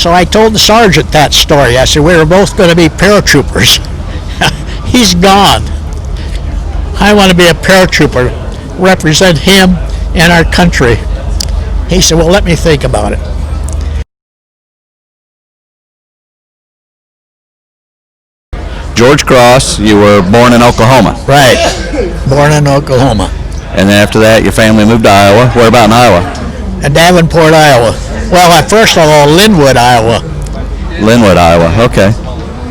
So I told the sergeant that story. I said, we were both going to be paratroopers. He's gone. I want to be a paratrooper, represent him and our country. He said, well, let me think about it. George Cross, you were born in Oklahoma. Right, born in Oklahoma. And then after that, your family moved to Iowa. Where about in Iowa? At Davenport, Iowa. Well, first of all, Linwood, Iowa. Linwood, Iowa, okay.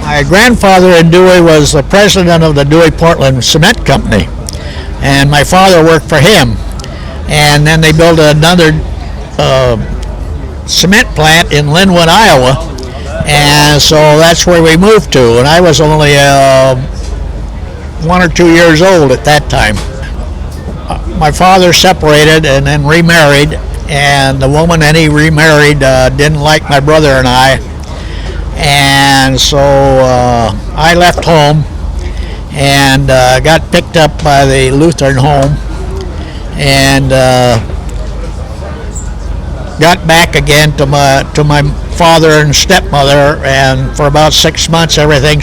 My grandfather in Dewey was the president of the Dewey-Portland Cement Company, and my father worked for him. And then they built another cement plant in Linwood, Iowa, and so that's where we moved to. And I was only 1 or 2 years old at that time. My father separated and then remarried, and the woman that he remarried didn't like my brother and I. And so I left home and got picked up by the Lutheran home and got back again to my father and stepmother, and for about 6 months everything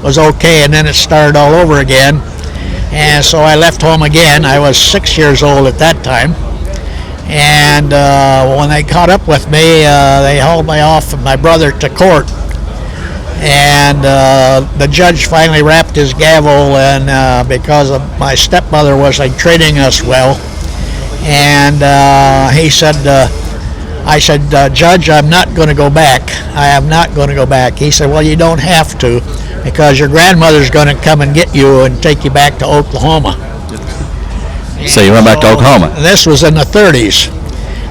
was okay, and then it started all over again. And so I left home again. I was 6 years old at that time. And when they caught up with me, they hauled me off with my brother to court. And the judge finally wrapped his gavel, and because of my stepmother wasn't treating us well, and he said, I said, Judge, I'm not going to go back. I am not going to go back. He said, well, you don't have to, because your grandmother's going to come and get you and take you back to Oklahoma. So you went back to Oklahoma? This was in the 30s.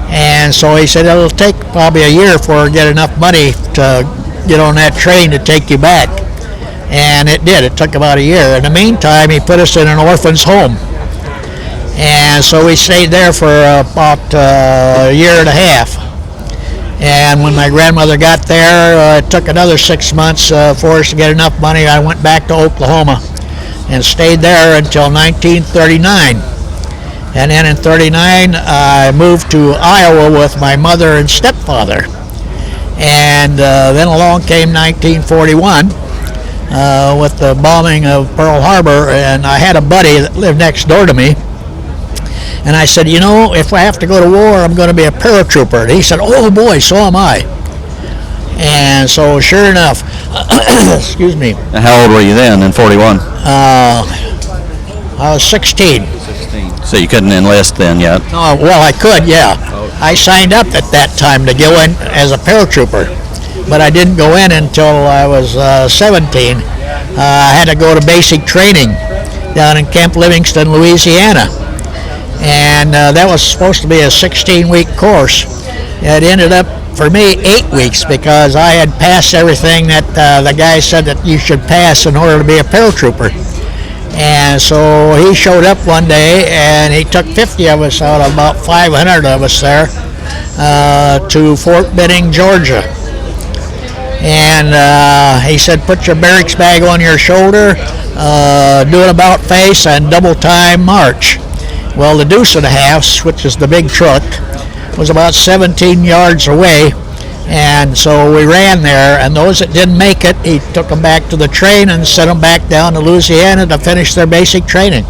And so he said, it'll take probably a year for I get enough money to get on that train to take you back. And it did. It took about a year. In the meantime, he put us in an orphan's home. And so we stayed there for about a year and a half. And when my grandmother got there, it took another 6 months for us to get enough money. I went back to Oklahoma and stayed there until 1939. And then in 39, I moved to Iowa with my mother and stepfather. And then along came 1941 with the bombing of Pearl Harbor, and I had a buddy that lived next door to me. And I said, you know, if I have to go to war, I'm going to be a paratrooper. And he said, oh boy, so am I. And so sure enough, excuse me. How old were you then in 41? I was 16. So you couldn't enlist then yet? Oh, well, I could, yeah. I signed up at that time to go in as a paratrooper, but I didn't go in until I was 17. I had to go to basic training down in Camp Livingston, Louisiana. And that was supposed to be a 16-week course. It ended up, for me, 8 weeks, because I had passed everything that the guy said that you should pass in order to be a paratrooper. And so he showed up one day, and he took 50 of us out of about 500 of us there to Fort Benning, Georgia. And he said, put your barracks bag on your shoulder, do an about face, and double time march. Well, the deuce and a half, which is the big truck, was about 17 yards away, and so we ran there, and those that didn't make it, he took them back to the train and sent them back down to Louisiana to finish their basic training.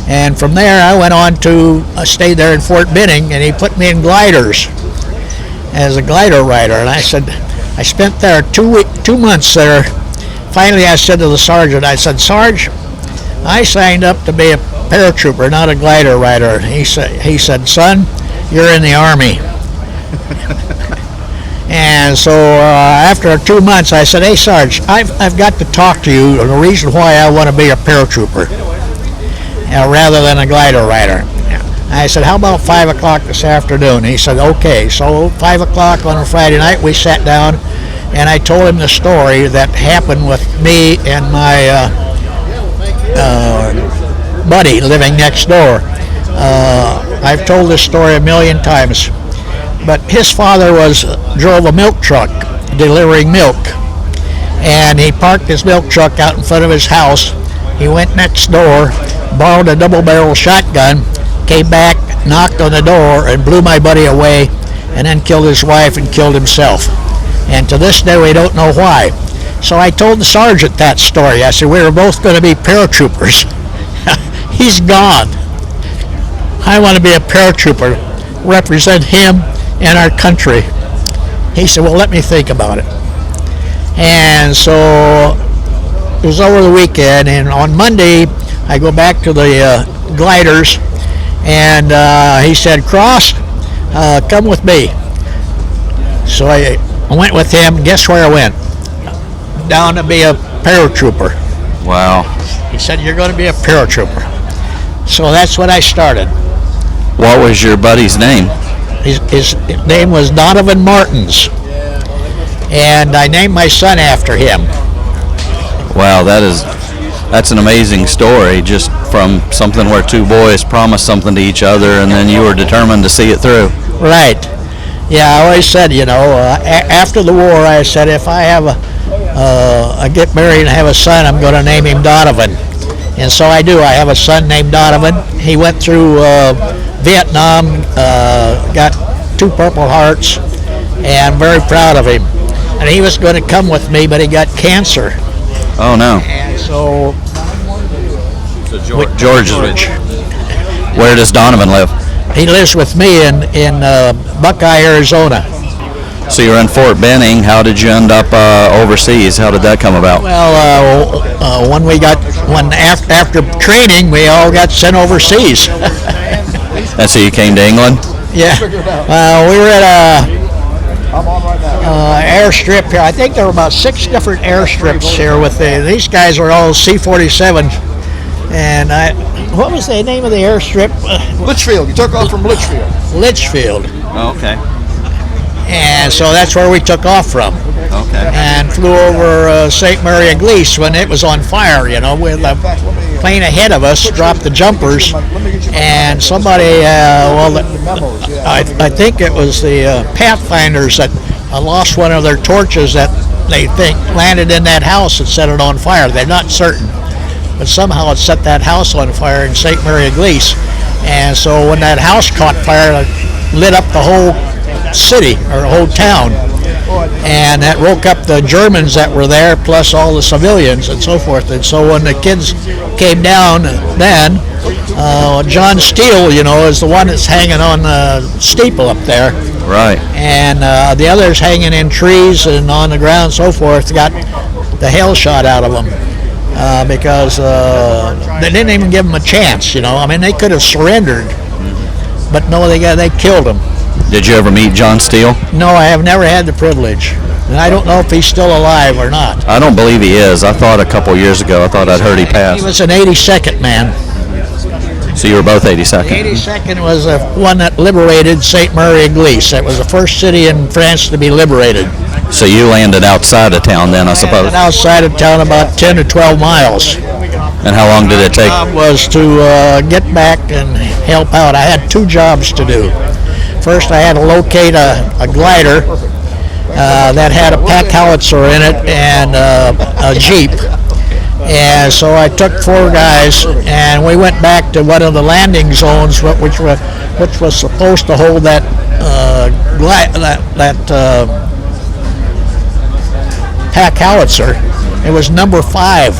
And from there, I went on to stay there in Fort Benning, and he put me in gliders as a glider rider. And I said, I spent there 2 months there. Finally, I said to the sergeant, I said, Sarge, I signed up to be a paratrooper, not a glider rider. He said, son, you're in the Army. And so after 2 months, I said, hey, Sarge, I've got to talk to you on the reason why I want to be a paratrooper rather than a glider rider. I said, how about 5 o'clock this afternoon? He said, okay. So 5 o'clock on a Friday night, we sat down, and I told him the story that happened with me and my buddy living next door. I've told this story a million times, but his father drove a milk truck delivering milk, and he parked his milk truck out in front of his house. He went next door, borrowed a double-barrel shotgun, came back, knocked on the door, and blew my buddy away, and then killed his wife and killed himself. And to this day, we don't know why. So I told the sergeant that story. I said, we were both going to be paratroopers. He's gone. I want to be a paratrooper, represent him and our country. He said, well, let me think about it. And so it was over the weekend, and on Monday, I go back to the gliders, and he said, Cross, come with me. So I went with him. Guess where I went? Down to be a paratrooper. Wow. He said, you're going to be a paratrooper. So that's when I started. What was your buddy's name? His name was Donovan Martins, and I named my son after him. Wow, that's an amazing story, just from something where two boys promised something to each other and then you were determined to see it through. Right. Yeah, I always said, after the war, I said, if I have I get married and have a son, I'm going to name him Donovan. And so I do. I have a son named Donovan. He went through Vietnam, got 2 Purple Hearts, and I'm very proud of him. And he was going to come with me, but he got cancer. Oh, no. And so George. Where does Donovan live? He lives with me in Buckeye, Arizona. So you were in Fort Benning. How did you end up overseas? How did that come about? Well, after training, we all got sent overseas. And so you came to England? Yeah. We were at a airstrip here. I think there were about 6 different airstrips here with these guys were all C-47s. And what was the name of the airstrip? Litchfield. You took off from Litchfield. Litchfield. Oh, okay. And so that's where we took off from. Okay. And flew over St. Mary Église when it was on fire, with a plane ahead of us, dropped the jumpers, and somebody, I think it was the Pathfinders that lost one of their torches that they think landed in that house and set it on fire. They're not certain, but somehow it set that house on fire in St. Mary Église. And so when that house caught fire, it lit up the whole city or whole town, and that woke up the Germans that were there plus all the civilians and so forth. And so when the kids came down then, John Steele is the one that's hanging on the steeple up there, right, and the others hanging in trees and on the ground and so forth got the hell shot out of them because they didn't even give them a chance. They could have surrendered, but no, they killed them. Did you ever meet John Steele? No, I have never had the privilege. And I don't know if he's still alive or not. I don't believe he is. I thought a couple years ago, I'd heard he passed. He was an 82nd man. So you were both 82nd? The 82nd was the one that liberated St. Mary Église. That was the first city in France to be liberated. So you landed outside of town then, I suppose? Landed outside of town about 10 to 12 miles. And how long did it take? My job was to get back and help out. I had 2 jobs to do. First, I had to locate a glider that had a pack howitzer in it and a Jeep. And so I took 4 guys, and we went back to one of the landing zones, which was supposed to hold that pack howitzer. It was number 5,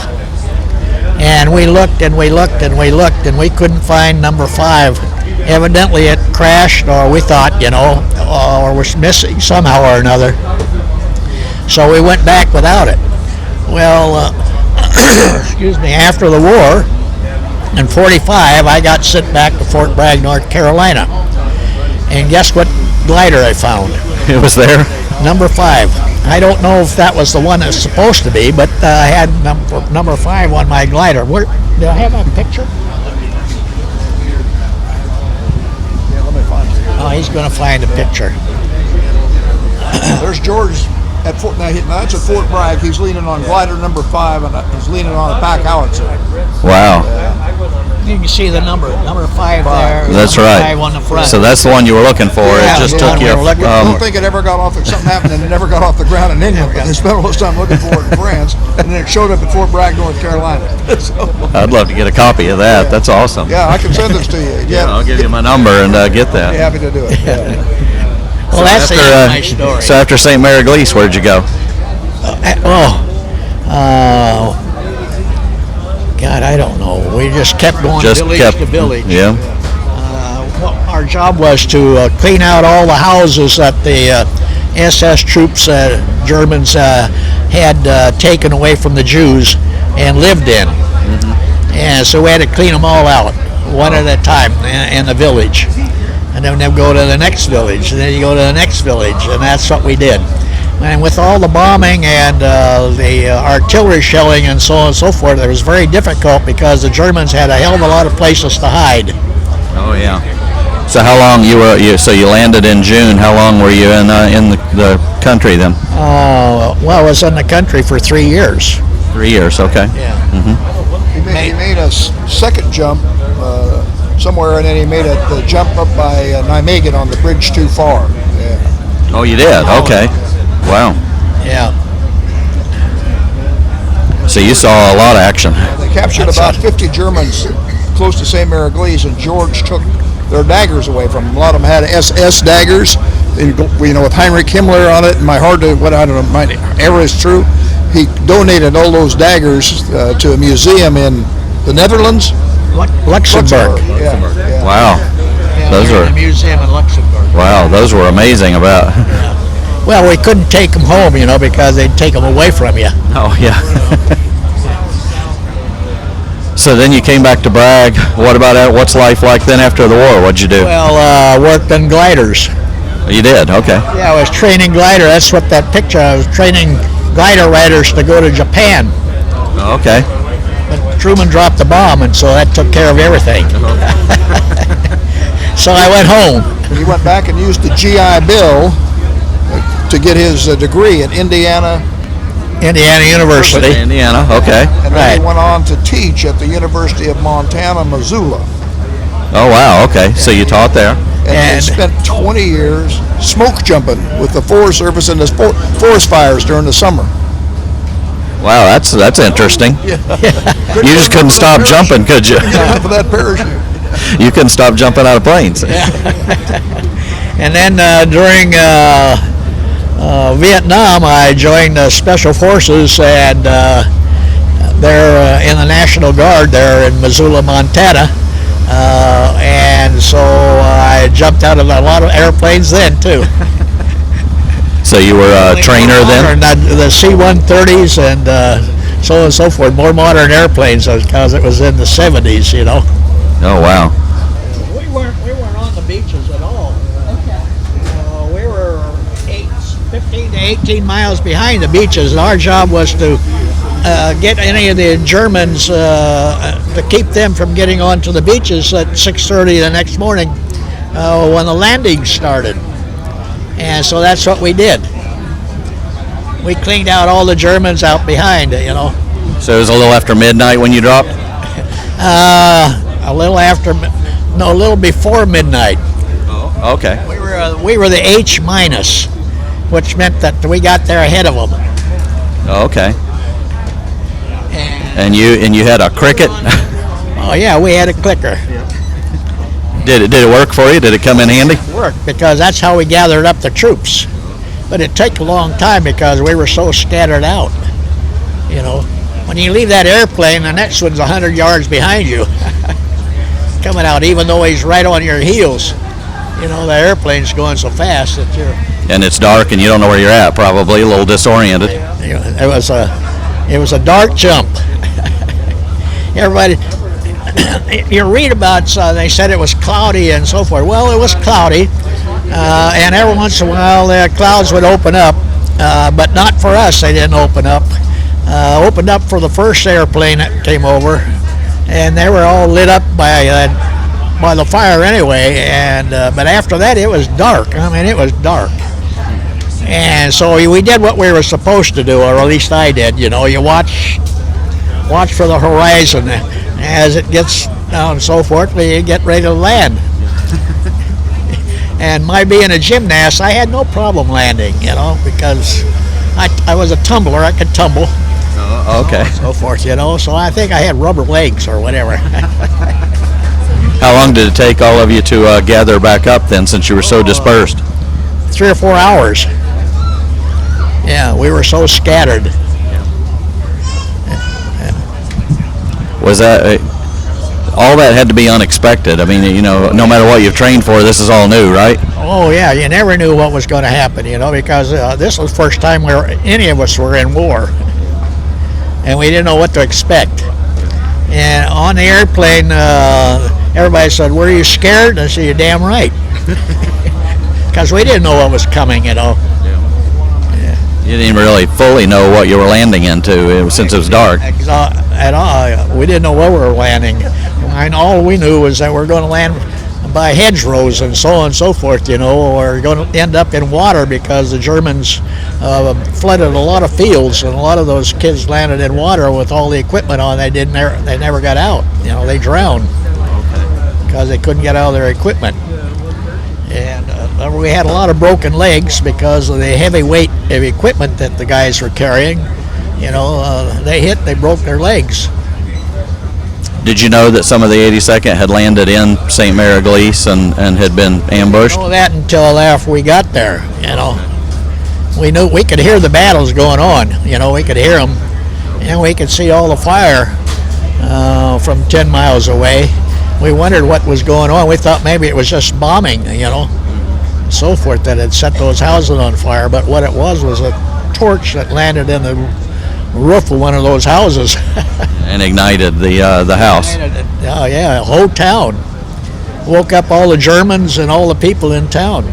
and we looked and we looked and we looked, and we couldn't find number 5. Evidently it crashed, or we thought, or was missing somehow or another. So we went back without it. Well, excuse me, after the war, in 45, I got sent back to Fort Bragg, North Carolina. And guess what glider I found? It was there? Number 5. I don't know if that was the one that's supposed to be, but I had number 5 on my glider. Do I have a picture? Oh, he's going to find a picture. There's George at Fort. That's at Fort Bragg. He's leaning on glider number 5, and he's leaning on a pack howitzer. Wow. You can see the number 5 there. That's right. 5 on the front. So that's the one you were looking for. Yeah, it just took you. I don't think it ever got off. Something happened and it never got off the ground in England. But they spent all this time looking for it in France, and then it showed up at Fort Bragg, North Carolina. So, I'd love to get a copy of that. That's awesome. yeah, I can send this to you. Yeah, I'll give you my number and get that. Be happy to do it. Yeah. Well, that's the end of my story. So after St. Mary Glease, where'd you go? God, I don't know. We just kept going village to village. Yeah. Our job was to clean out all the houses that the SS troops, Germans, had taken away from the Jews and lived in. And so we had to clean them all out, one at a time, in the village. And then go to the next village, and then you go to the next village, and that's what we did. And with all the bombing and the artillery shelling and so on and so forth, it was very difficult because the Germans had a hell of a lot of places to hide. Oh yeah. So how long so you landed in June? How long were you in the country then? Well, I was in the country for 3 years. 3 years, okay. Yeah. He made a second jump somewhere, and then he made the jump up by Nijmegen on the bridge too far. Yeah. Oh, you did? Okay. Wow. Yeah. So you saw a lot of action. They captured about 50 Germans close to St. Mary Glease, and George took their daggers away from them. A lot of them had SS daggers, with Heinrich Himmler on it. And my error is true. He donated all those daggers to a museum in the Netherlands. Luxembourg. Yeah. Wow. Yeah, Those were are in a museum in Luxembourg. Wow. Those were amazing. About. Well, we couldn't take them home, because they'd take them away from you. Oh yeah. So then you came back to Bragg. What about what's life like then after the war? What'd you do? Well, worked on gliders. You did? Okay. Yeah, I was training glider. That's what that picture. I was training glider riders to go to Japan. Okay. But Truman dropped the bomb, and so that took care of everything. So I went home. He went back and used the GI Bill to get his degree at Indiana University. Indiana, okay. And then Right. he went on to teach at the University of Montana, Missoula. Oh wow, okay. So you taught there. And he spent 20 years smoke jumping with the Forest Service in the forest fires during the summer. Wow, that's interesting. Yeah. You just couldn't stop jumping, could you? For that parachute. You couldn't stop jumping out of planes. And then during Vietnam, I joined the Special Forces, and they're in the National Guard there in Missoula, Montana. And so I jumped out of a lot of airplanes then, too. So you were a trainer then? The C-130s and so on and so forth, more modern airplanes, because it was in the 70s, Oh, wow. We weren't on the beaches at all. We were 15 to 18 miles behind the beaches, and our job was to get any of the Germans, to keep them from getting onto the beaches at 6:30 the next morning when the landing started. And so that's what we did. We cleaned out all the Germans out behind, So it was a little after midnight when you dropped? A little before midnight. Oh, okay. We were the H minus, which meant that we got there ahead of them. Oh, okay. And you had a cricket? Oh yeah, we had a clicker. Did it work for you? Did it come in handy? It worked because that's how we gathered up the troops. But it took a long time because we were so scattered out. When you leave that airplane, the next one's 100 yards behind you, coming out, even though he's right on your heels. The airplane's going so fast that you're. And it's dark, and you don't know where you're at. Probably a little disoriented. It was a dark jump. Everybody. You read about, they said it was cloudy and so forth. Well, it was cloudy, and every once in a while the clouds would open up, but not for us. They didn't open up. Opened up for the first airplane that came over, and they were all lit up by the fire anyway. And but after that, it was dark. It was dark. And so we did what we were supposed to do, or at least I did. You watch for the horizon. As it gets down and so forth, we get ready to land. And my being a gymnast, I had no problem landing, because I was a tumbler. I could tumble. Okay. So forth, So I think I had rubber legs or whatever. How long did it take all of you to gather back up then, since you were so dispersed? 3 or 4 hours. Yeah, we were so scattered. Was that all that had to be unexpected? I mean, you know, no matter what you've trained for, this is all new, right? Oh yeah, you never knew what was going to happen, you know, because this was the first time any of us were in war, and we didn't know what to expect. And on the airplane, everybody said, "Were you scared?" I said, "You're damn right," because we didn't know what was coming, you know. You didn't even really fully know what you were landing into since it was dark. At all, we didn't know where we were landing. And all we knew was that we were going to land by hedgerows and so on and so forth, you know, or going to end up in water because the Germans flooded a lot of fields, and a lot of those kids landed in water with all the equipment on. They never got out. You know, they drowned because they couldn't get out of their equipment. And we had a lot of broken legs because of the heavy weight of equipment that the guys were carrying. You know, they broke their legs. Did you know that some of the 82nd had landed in St. Mary Glece and had been ambushed? I didn't know that until after we got there, you know. We knew we could hear the battles going on, you know, we could hear them. And we could see all the fire from 10 miles away. We wondered what was going on. We thought maybe it was just bombing, you know, and so forth, that had set those houses on fire. But what it was a torch that landed in the roof of one of those houses. And ignited the house. Oh yeah, a whole town. Woke up all the Germans and all the people in town.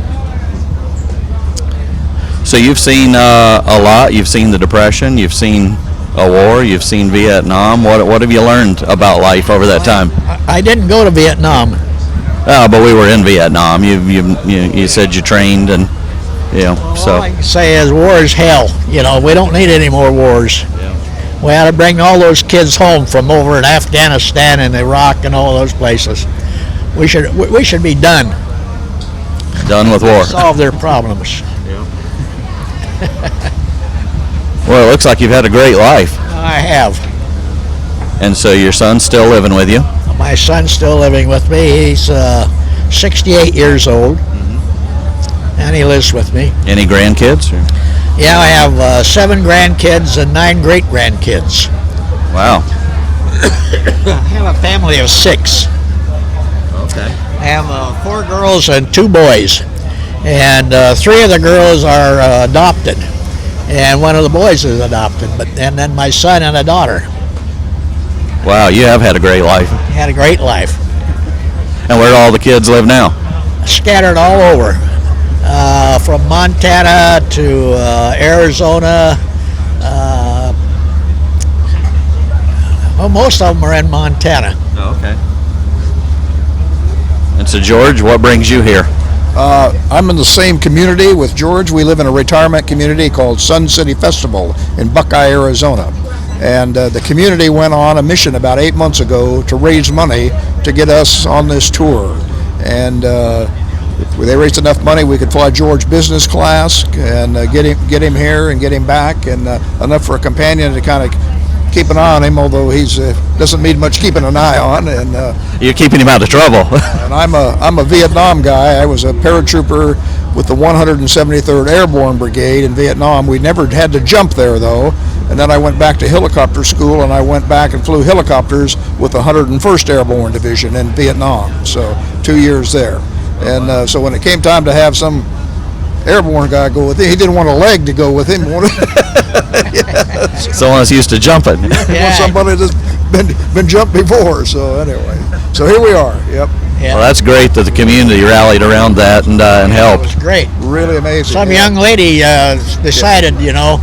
So you've seen a lot. You've seen the Depression. You've seen a war. You've seen Vietnam. What have you learned about life over that time? I didn't go to Vietnam. But we were in Vietnam. You said you trained, and you know. So all I can say is war is hell. You know, we don't need any more wars. We ought to bring all those kids home from over in Afghanistan and Iraq and all those places. We should be done. Done with war. Solve their problems. Well, it looks like you've had a great life. I have. And so your son's still living with you? My son's still living with me. He's 68 years old, and he lives with me. Any grandkids? Or? Yeah, I have 7 grandkids and 9 great-grandkids. Wow. I have a family of 6. Okay. I have 4 girls and 2 boys, and 3 of the girls are adopted, and 1 of the boys is adopted. And then my son and a daughter. Wow, you have had a great life. Had a great life. And where do all the kids live now? Scattered all over, from Montana to Arizona. Well, most of them are in Montana. Oh, okay. And so, George, what brings you here? I'm in the same community with George. We live in a retirement community called Sun City Festival in Buckeye, Arizona. And the community went on a mission about 8 months ago to raise money to get us on this tour. And they raised enough money we could fly George business class and get him here and get him back, and enough for a companion to kind of keep an eye on him, although he's doesn't need much keeping an eye on. And you're keeping him out of trouble. And I'm a Vietnam guy. I was a paratrooper with the 173rd Airborne Brigade in Vietnam. We never had to jump there though. And then I went back to helicopter school, and I went back and flew helicopters with the 101st Airborne Division in Vietnam. So 2 years there. And so when it came time to have some airborne guy go with him, he didn't want a leg to go with him. Someone that's used to jumping. Yeah. Somebody that's been jumped before. So anyway, so here we are. Yep. Yeah. Well, that's great that the community rallied around that and It helped. was great. Really amazing. Some young lady decided, you know,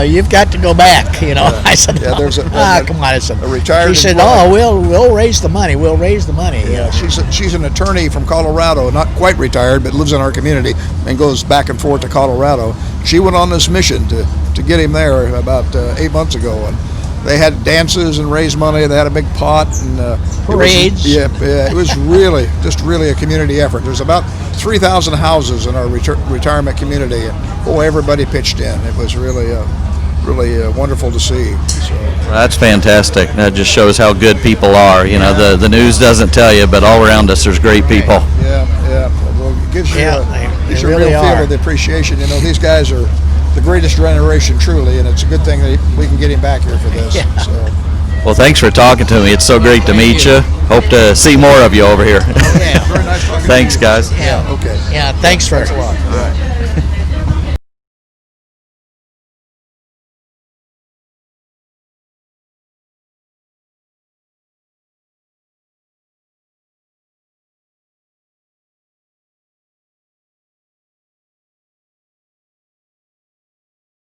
you've got to go back. You know, I said, Yeah, there's come on. I said, a retired she said, employee. we'll raise the money. We'll raise the money. You know, She's an attorney from Colorado, not quite retired, but lives in our community and goes back and forth to Colorado. She went on this mission to get him there about 8 months ago, and they had dances and raised money. They had a big pot and parades. It was really a community effort. There's about 3,000 houses in our retirement community, and boy, everybody pitched in. It was really wonderful to see. So. That's fantastic. That just shows how good people are. You know, the news doesn't tell you, but all around us there's great people. Yeah. Well, gives you Yeah, gives they you a really real feel are. of the appreciation. You know, these guys are the greatest generation, truly, and it's a good thing that we can get him back here for this. Yeah. So, Well, thanks for talking to me. It's so great to meet you. Hope to see more of you over here. Yeah. very nice talking Thanks, to you. guys. Yeah. Okay. Yeah, thanks for Thanks a lot. Yeah.